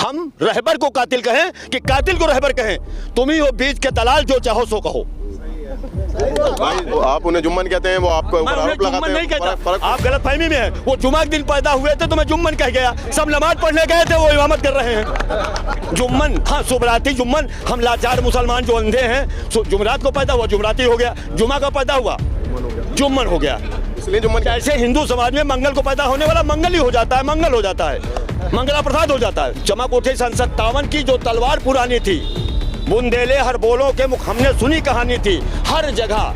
हम रहबर को कातिल कहें कि कातिल को रहबर कहें? तुम ही हो बीच के दलाल, जो चाहो सो कहो। भाई आप उन्हें जुम्मन कहते हैं, वो आपको आरोप लगाते हैं। नहीं कहता, आप गलतफहमी में हैं। वो जुम्मा के दिन पैदा हुए थे तो मैं जुम्मन कह गया, सब नमाज पढ़ने गए थे वो इमामत कर रहे हैं। जुम्मन, हाँ शुभराती जुम्मन, हम लाचार मुसलमान जो अंधे हैं, जुमरात को पैदा हुआ जुमराती हो गया, जुम्मा का पैदा हुआ जुम्मन हो गया। इसलिए जुम्मन ऐसे हिंदू समाज में मंगल को पैदा होने वाला मंगल ही हो जाता है, मंगल हो जाता है, मंगला प्रसाद हो जाता है। चमक उठी सन 57 की जो तलवार पुरानी थी, बुंदेले हर बोलों के मुख हमने सुनी कहानी थी। हर जगह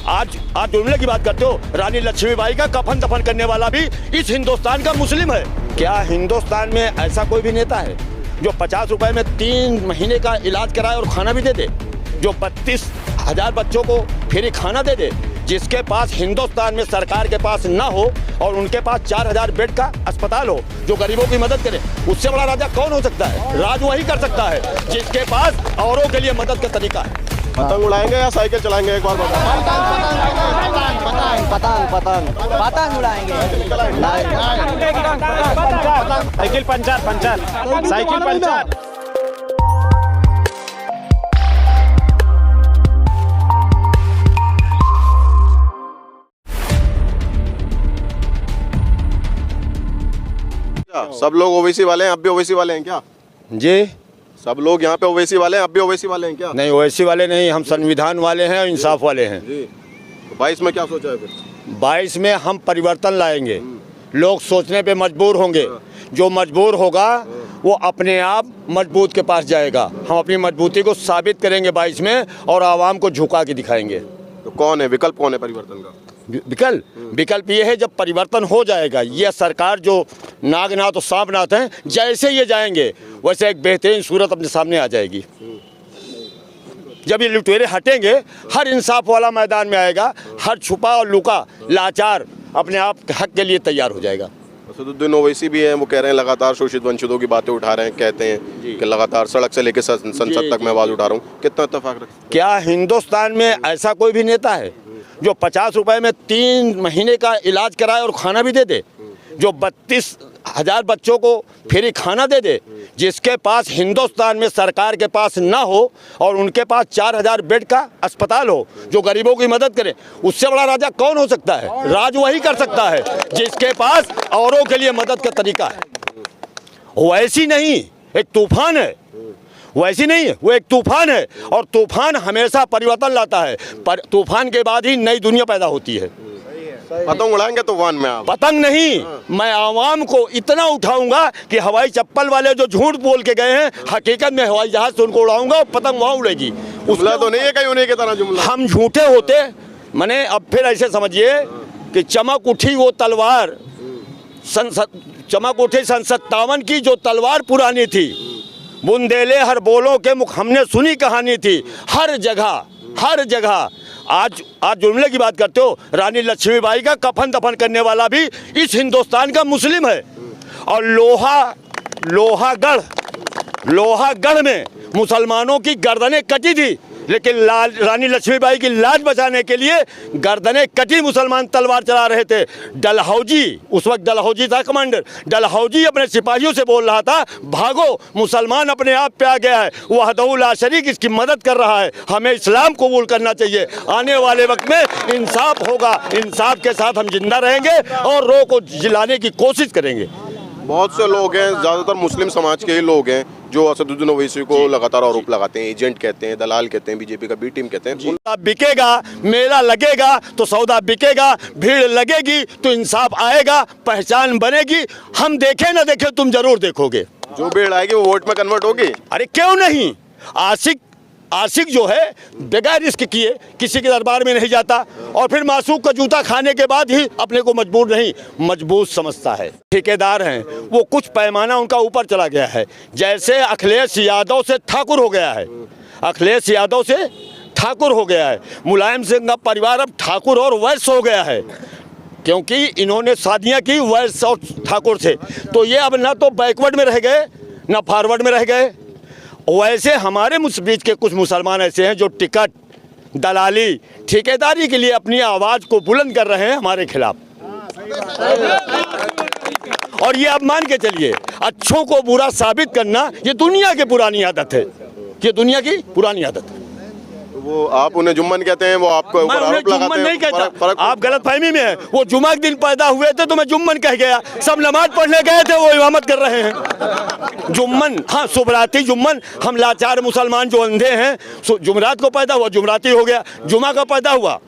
आज जुमले की बात करते हो, रानी लक्ष्मीबाई का कफन दफन करने वाला भी इस हिंदुस्तान का मुस्लिम है। क्या हिंदुस्तान में ऐसा कोई भी नेता है जो 50 रुपए में 3 महीने का इलाज कराए और खाना भी दे दे, जो 32,000 बच्चों को फ्री खाना दे दे, जिसके पास हिंदुस्तान में सरकार के पास ना हो और उनके पास 4,000 बेड का अस्पताल हो, जो गरीबों की मदद करे? उससे बड़ा राजा कौन हो सकता है? राज वही कर सकता है जिसके पास औरों के लिए मदद का तरीका है। पतंग उड़ाएंगे या साइकिल चलाएंगे? एक बार बताओ। पतंग उड़ाएंगे। Cycle puncture, cycle puncture. सब लोग ओवैसी वाले हैं, अब भी ओवैसी वाले हैं क्या? जी, सब लोग यहाँ पे ओवैसी वाले हैं, अब भी ओवैसी वाले हैं क्या? नहीं ओवैसी वाले नहीं, हम संविधान वाले हैं और इंसाफ वाले हैं। जी, तो 22 में क्या सोचा है फिर? 22 में हम परिवर्तन लाएंगे, लोग सोचने पे मजबूर होंगे, जो मजबूर होगा वो अपने आप मजबूत के पास जाएगा। हम अपनी मजबूती को साबित करेंगे 22 में और आवाम को झुका के दिखाएंगे। तो कौन है विकल्प, कौन है परिवर्तन का? विकल्प ये है, जब परिवर्तन हो जाएगा, ये सरकार जो नागनाथ और सांपनाथ हैं, जैसे ये जाएंगे वैसे एक बेहतरीन सूरत अपने सामने आ जाएगी। जब ये लुटेरे हटेंगे, हर इंसाफ वाला मैदान में आएगा, हर छुपा और लुका लाचार अपने आप हक के लिए तैयार हो जाएगा। असदुद्दीन ओवैसी भी हैं, वो कह रहे हैं लगातार शोषित वंचितों की बातें उठा रहे हैं, कहते हैं कि लगातार सड़क से लेकर संसद तक मैं आवाज़ उठा रहा हूँ। कितना इत्तेफाक रखते हैं? क्या हिंदुस्तान में ऐसा कोई भी नेता है जो 50 रुपए में 3 महीने का इलाज कराए और खाना भी दे दे, जो 32,000 बच्चों को फ्री खाना दे दे, जिसके पास हिंदुस्तान में सरकार के पास ना हो और उनके पास 4,000 बेड का अस्पताल हो, जो गरीबों की मदद करे? उससे बड़ा राजा कौन हो सकता है? राज वही कर सकता है जिसके पास औरों के लिए मदद का तरीका है। वैसी नहीं, एक तूफान है, वैसी नहीं है, वो एक तूफान है और तूफान हमेशा परिवर्तन लाता है, पर तूफान के बाद ही नई दुनिया पैदा होती है। पतंग उड़ाएंगे तूफान में आप? पतंग नहीं, मैं आवाम को इतना उठाऊंगा कि हवाई चप्पल वाले जो झूठ बोल के गए हैं, हकीकत में हवाई जहाज से उनको उड़ाऊंगा और पतंग वहाँ उड़ेगी। जुमला तो नहीं है कहीं उन्हीं की तरह जुमला। हम झूठे होते, मैंने अब फिर ऐसे समझिए कि चमक उठी वो तलवार, चमक उठी सन 57 की जो तलवार पुरानी थी, बुंदेले हर बोलों के मुख हमने सुनी कहानी थी। हर जगह आज जुमले की बात करते हो, रानी लक्ष्मीबाई का कफन दफन करने वाला भी इस हिंदुस्तान का मुस्लिम है। और लोहागढ़ में मुसलमानों की गर्दनें कटी थी, लेकिन रानी लक्ष्मीबाई की लाज बचाने के लिए गर्दनें कटी मुसलमान तलवार चला रहे थे। डलहौजी, उस वक्त डलहौजी था कमांडर, डलहौजी अपने सिपाहियों से बोल रहा था, भागो मुसलमान अपने आप पे आ गया है, वहदहू ला शरीक इसकी मदद कर रहा है, हमें इस्लाम कबूल करना चाहिए। आने वाले वक्त में इंसाफ होगा, इंसाफ के साथ हम जिंदा रहेंगे और रो को जिलाने की कोशिश करेंगे। बहुत से लोग हैं, ज़्यादातर मुस्लिम समाज के ही लोग हैं, जो असदुद्दीन ओवैसी को लगातार आरोप लगाते हैं, एजेंट कहते हैं, दलाल कहते हैं, बीजेपी का बी टीम कहते हैं। बिकेगा, मेला लगेगा तो सौदा बिकेगा, भीड़ लगेगी तो इंसाफ आएगा, पहचान बनेगी। हम देखें ना देखें, तुम जरूर देखोगे। जो भीड़ आएगी वो वोट में कन्वर्ट होगी। अरे क्यों नहीं? आशिक जो है बगैर रिस्क किए किसी के दरबार में नहीं जाता और फिर मासूक का जूता खाने के बाद ही अपने को मजबूत समझता है। ठेकेदार हैं वो, कुछ पैमाना उनका ऊपर चला गया है, जैसे अखिलेश यादव से ठाकुर हो गया है, अखिलेश यादव से ठाकुर हो गया है, मुलायम सिंह का परिवार अब ठाकुर और वैश्य हो गया है, क्योंकि इन्होंने शादियाँ की वैश्य और ठाकुर से। तो ये अब ना तो बैकवर्ड में रह गए ना फॉरवर्ड में रह गए। वैसे हमारे बीच के कुछ मुसलमान ऐसे हैं जो टिकट, दलाली, ठेकेदारी के लिए अपनी आवाज़ को बुलंद कर रहे हैं हमारे खिलाफ। और ये आप मान के चलिए, अच्छों को बुरा साबित करना ये दुनिया की पुरानी आदत है, ये दुनिया की पुरानी आदत है। वो आप उन्हें जुम्मन कहते हैं, वो आपको मैं ऊपर उन्हें आरोप लगाते जुम्मन हैं। नहीं कहता, फर्क आप गलतफहमी में हैं। वो जुमा के दिन पैदा हुए थे तो मैं जुम्मन कह गया, सब नमाज पढ़ने गए थे वो इमामत कर रहे हैं। जुम्मन, हाँ शुभराती जुम्मन, हम लाचार मुसलमान जो अंधे हैं, जुमरात को पैदा हुआ जुमराती हो गया, जुमा का पैदा हुआ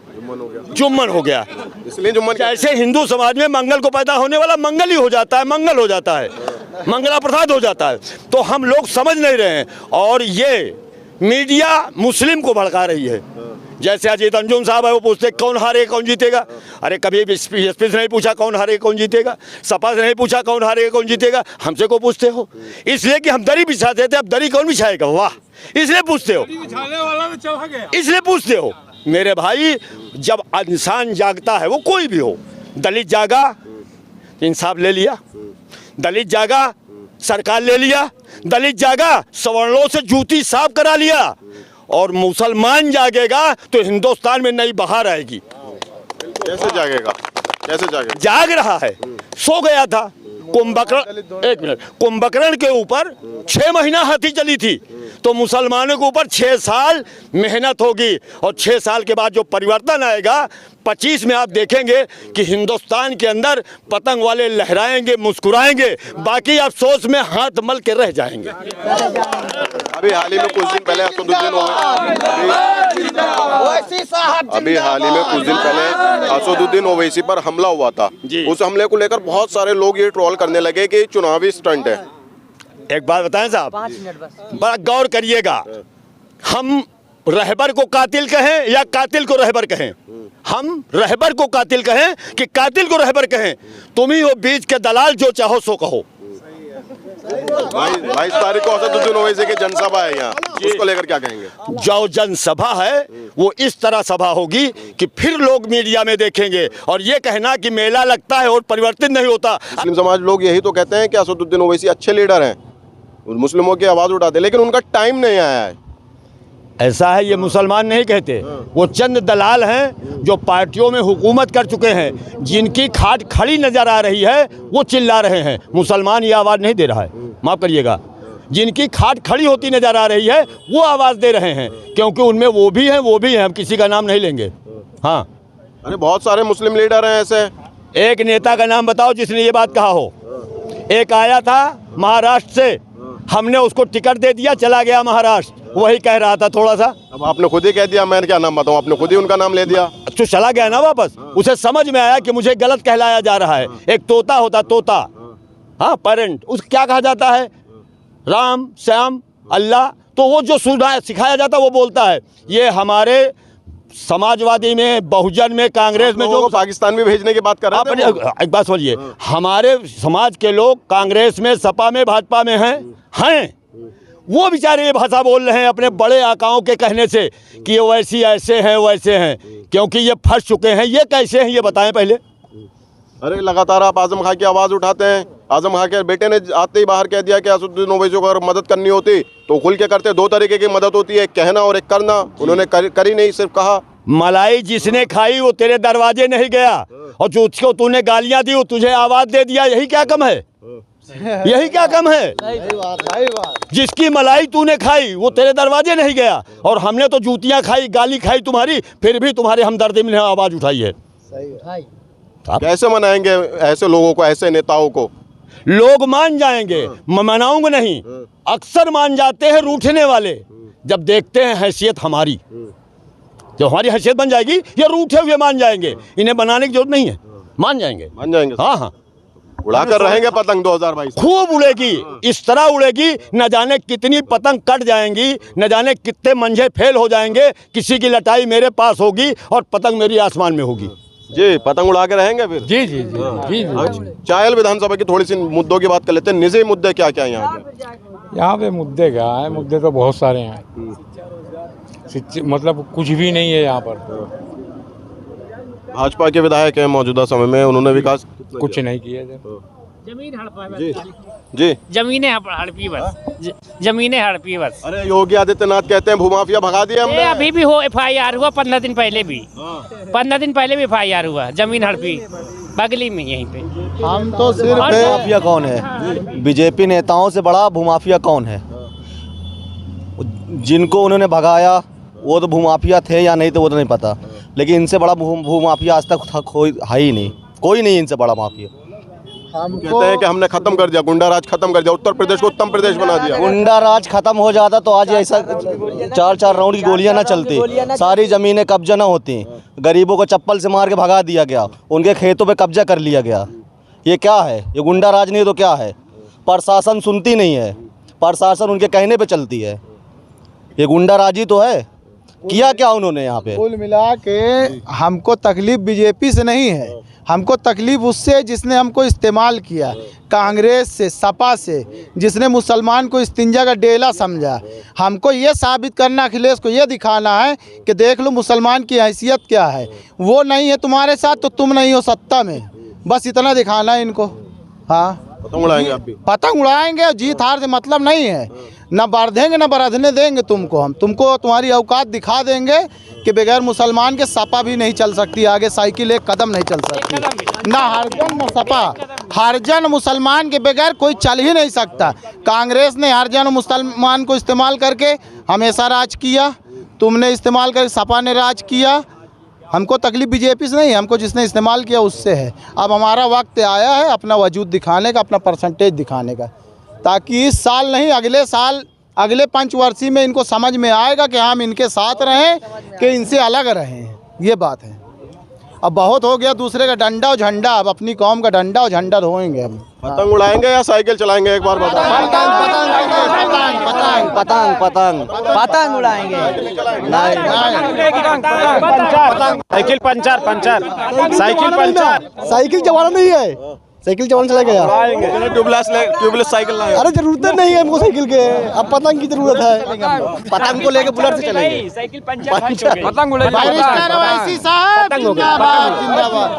जुम्मन हो गया। इसलिए जुम्मन जैसे हिंदू समाज में मंगल को पैदा होने वाला मंगल ही हो जाता है, मंगल हो जाता है, मंगला प्रसाद हो जाता है। तो हम लोग समझ नहीं रहे हैं और ये मीडिया मुस्लिम को भड़का रही है। जैसे अजीत अंजुम साहब है, वो पूछते कौन हारे कौन जीतेगा। अरे कभी बीएसपी से नहीं पूछा कौन हारे कौन जीतेगा, सपा से नहीं पूछा कौन हारे कौन जीतेगा, हमसे को पूछते हो? इसलिए कि हम दरी बिछाते थे, अब दरी कौन बिछाएगा? वाह, इसलिए पूछते हो, इसलिए पूछते हो। मेरे भाई, जब इंसान जागता है, वो कोई भी हो, दलित जागा इंसाफ ले लिया, दलित जागा सरकार ले लिया, दलित जागा सवर्णों से जूती साफ करा लिया, और मुसलमान जागेगा तो हिंदुस्तान में नई बहार आएगी। कैसे जागेगा? कैसे जागेगा? जाग रहा है, सो गया था। कुंभकर्ण, एक मिनट, कुंभकर्ण के ऊपर 6 महीना हाथी चली थी, तो मुसलमानों के ऊपर 6 साल मेहनत होगी, और 6 साल के बाद जो परिवर्तन आएगा 25 में आप देखेंगे कि हिंदुस्तान के अंदर पतंग वाले लहराएंगे, मुस्कुराएंगे, बाकी अफसोस में हाथ मल के रह जाएंगे। अभी हाल ही में कुछ दिन पहले असदुद्दीन ओवैसी पर हमला हुआ था, उस हमले को लेकर बहुत सारे लोग ये ट्रोल करने लगे कि चुनावी स्टंट है। एक बात बताएं साहब, 5 मिनट बस। बड़ा गौर करिएगा, हम रहबर को कातिल कहें या कातिल को रहबर कहें? हम रहबर को कातिल कहें कि कातिल को रहबर कहें? तुम ही हो बीच के दलाल, जो चाहो सो कहो। 22 तारीख को असदुद्दीन ओवैसी की जनसभा है यहाँ, उसको लेकर क्या कहेंगे? जो जनसभा है वो इस तरह सभा होगी कि फिर लोग मीडिया में देखेंगे, और ये कहना कि मेला लगता है और परिवर्तित नहीं होता। मुस्लिम समाज लोग यही तो कहते हैं कि असदुद्दीन ओवैसी अच्छे लीडर हैं, मुस्लिमों की आवाज़ उठाते, लेकिन उनका टाइम नहीं आया है। ऐसा है, ये मुसलमान नहीं कहते, वो चंद दलाल हैं जो पार्टियों में हुकूमत कर चुके हैं, जिनकी खाट खड़ी नजर आ रही है वो चिल्ला रहे हैं। मुसलमान ये आवाज़ नहीं दे रहा है, माफ़ करिएगा, जिनकी खाट खड़ी होती नजर आ रही है वो आवाज़ दे रहे हैं, क्योंकि उनमें वो भी हैं, वो भी हैं, हम किसी का नाम नहीं लेंगे। हाँ, अरे बहुत सारे मुस्लिम लीडर हैं ऐसे। एक नेता का नाम बताओ जिसने ये बात कहा हो। एक आया था महाराष्ट्र से, हमने उसको टिकट दे दिया, चला गया महाराष्ट्र, वही कह रहा था थोड़ा सा। अब आपने खुद ही कह दिया, मैं क्या नाम बताऊं, आपने खुद ही उनका नाम ले दिया। तो चला गया ना वापस, उसे समझ में आया कि मुझे गलत कहलाया जा रहा है। एक तोता होता, तोता, हाँ पेरेंट, उस क्या कहा जाता है? राम, श्याम, अल्लाह, तो वो जो सिखाया जाता वो बोलता है। ये हमारे समाजवादी में, बहुजन में, कांग्रेस में जो पाकिस्तान में भेजने की बात कर रहे थे, एक बात समझिए, हमारे समाज के लोग कांग्रेस में, सपा में, भाजपा में हैं, वो बेचारे ये भाषा बोल रहे हैं अपने बड़े आकाओं के कहने से कि ये वैसी ऐसे हैं वैसे हैं, क्योंकि ये फंस चुके हैं। ये कैसे हैं ये बताएं पहले। अरे लगातार आप आजम खां की आवाज़ उठाते हैं। आजम खां के बेटे ने आते ही बाहर कह दिया कि असदुद्दीन ओवैसी को अगर मदद करनी होती तो खुल के करते। 2 तरीके की मदद होती है, एक कहना और एक करना। उन्होंने करी नहीं, सिर्फ कहा। मलाई जिसने खाई वो तेरे दरवाजे नहीं गया, और जो उसको तूने गालियां दी वो तुझे आवाज़ दे दिया। यही क्या कम है? यही क्या कम है? जिसकी मलाई तूने खाई वो तेरे दरवाजे नहीं गया, और हमने तो जूतियां खाई, गाली खाई तुम्हारी, फिर भी तुम्हारे हमदर्दी में आवाज़ उठाई है। कैसे मनाएंगे ऐसे लोगों को, ऐसे नेताओं को? लोग मान जाएंगे, मनाऊंगा नहीं, अक्सर मान जाते हैं रूठने वाले। जब देखते हैं हैसियत हमारी, जब हमारी हैसियत बन जाएगी, ये रूठे हुए मान जाएंगे। इन्हें बनाने की जरूरत नहीं है, मान जाएंगे, मान जाएंगे। हाँ हाँ, उड़ाकर रहेंगे पतंग 2022 खूब उड़ेगी, इस तरह उड़ेगी, न जाने कितनी पतंग कट जाएंगी, न जाने कितने मंझे फेल हो जाएंगे। किसी की लटाई मेरे पास होगी और पतंग मेरी आसमान में होगी। जी, पतंग उड़ा के रहेंगे फिर। जी जी जी जी। चायल विधानसभा की थोड़ी सी मुद्दों की बात कर लेते हैं। निजी मुद्दे क्या क्या यहाँ के? यहाँ पे मुद्दे क्या है? मुद्दे तो बहुत सारे हैं, मतलब कुछ भी नहीं है यहाँ पर। भाजपा के विधायक हैं मौजूदा समय में, उन्होंने विकास कुछ नहीं किया है। जमीन हड़पा जी जी, जमीनें हड़पी बस, जमीनें हड़पी बस। अरे योगी आदित्यनाथ कहते हैं भूमाफिया भगा दिया हमने। अभी भी हो FIR हुआ 15 दिन पहले भी, 15 दिन पहले भी FIR हुआ, जमीन हड़पी बगली में यहीं पे। हम तो सिर्फ माफिया कौन है? बीजेपी नेताओं से बड़ा भूमाफिया कौन है? जिनको उन्होंने भगाया वो तो भूमाफिया थे या नहीं तो वो तो नहीं पता, लेकिन इनसे बड़ा भूमाफिया आज तक कोई है ही नहीं, कोई नहीं इनसे बड़ा माफिया। कहते हैं कि हमने खत्म कर दिया, गुंडा राज खत्म कर दिया, उत्तर प्रदेश को उत्तम प्रदेश बना दिया। गुंडा राज खत्म हो जाता तो आज ऐसा 4-4 राउंड की गोलियां ना चलती, सारी जमीनें कब्जा ना होती, गरीबों को चप्पल से मार के भगा दिया गया, उनके खेतों पे कब्जा कर लिया गया। ये क्या है? ये गुंडा राज नहीं तो क्या है? प्रशासन सुनती नहीं है, प्रशासन उनके कहने पे चलती है। ये गुंडा राज ही तो है। किया क्या उन्होंने यहाँ पे? कुल मिला के हमको तकलीफ बीजेपी से नहीं है, हमको तकलीफ उससे जिसने हमको इस्तेमाल किया, कांग्रेस से, सपा से, जिसने मुसलमान को इस्तिंजा का डेला समझा। हमको ये साबित करना, अखिलेश को ये दिखाना है कि देख लो मुसलमान की हैसियत क्या है। वो नहीं है तुम्हारे साथ तो तुम नहीं हो सत्ता में, बस इतना दिखाना है इनको। हाँ, पतंग उड़ाएंगे आप भी? पतंग उड़ाएंगे, जीत हार से मतलब नहीं है, ना बढ़ेंगे ना बढ़ने देंगे तुमको। हम तुमको तुम्हारी औकात दिखा देंगे कि बगैर मुसलमान के सपा भी नहीं चल सकती आगे, साइकिल एक कदम नहीं चल सकती, ना हरजन ना सपा। हरजन मुसलमान के बगैर कोई चल ही नहीं सकता। कांग्रेस ने हरजन मुसलमान को इस्तेमाल करके हमेशा राज किया, तुमने इस्तेमाल करके सपा ने राज किया। हमको तकलीफ बीजेपी से नहीं है, हमको जिसने इस्तेमाल किया उससे है। अब हमारा वक्त आया है अपना वजूद दिखाने का, अपना परसेंटेज दिखाने का, ताकि इस साल नहीं अगले साल, अगले पंचवर्षीय में इनको समझ में आएगा कि हम इनके साथ रहें कि इनसे अलग रहें। ये बात है। अब बहुत हो गया दूसरे का डंडा और झंडा, अब अपनी कौम का डंडा और झंडा ढोएंगे हम। पतंग उड़ाएंगे या साइकिल चलाएंगे? एक बार बताओ। पतंग पतंग पतंग उड़ाएंगे। Cycle puncture puncture, cycle puncture. Cycle चलाना नहीं है, साइकिल चलाना चला गया। ट्यूबलेस साइकिल लाए। अरे जरूरत नहीं है हमको साइकिल के, अब पतंग की जरूरत है। पतंग को लेके बुलेट से चलेंगे। साइकिल पंचर पतंग उड़ाएंगे। जिंदाबाद जिंदाबाद।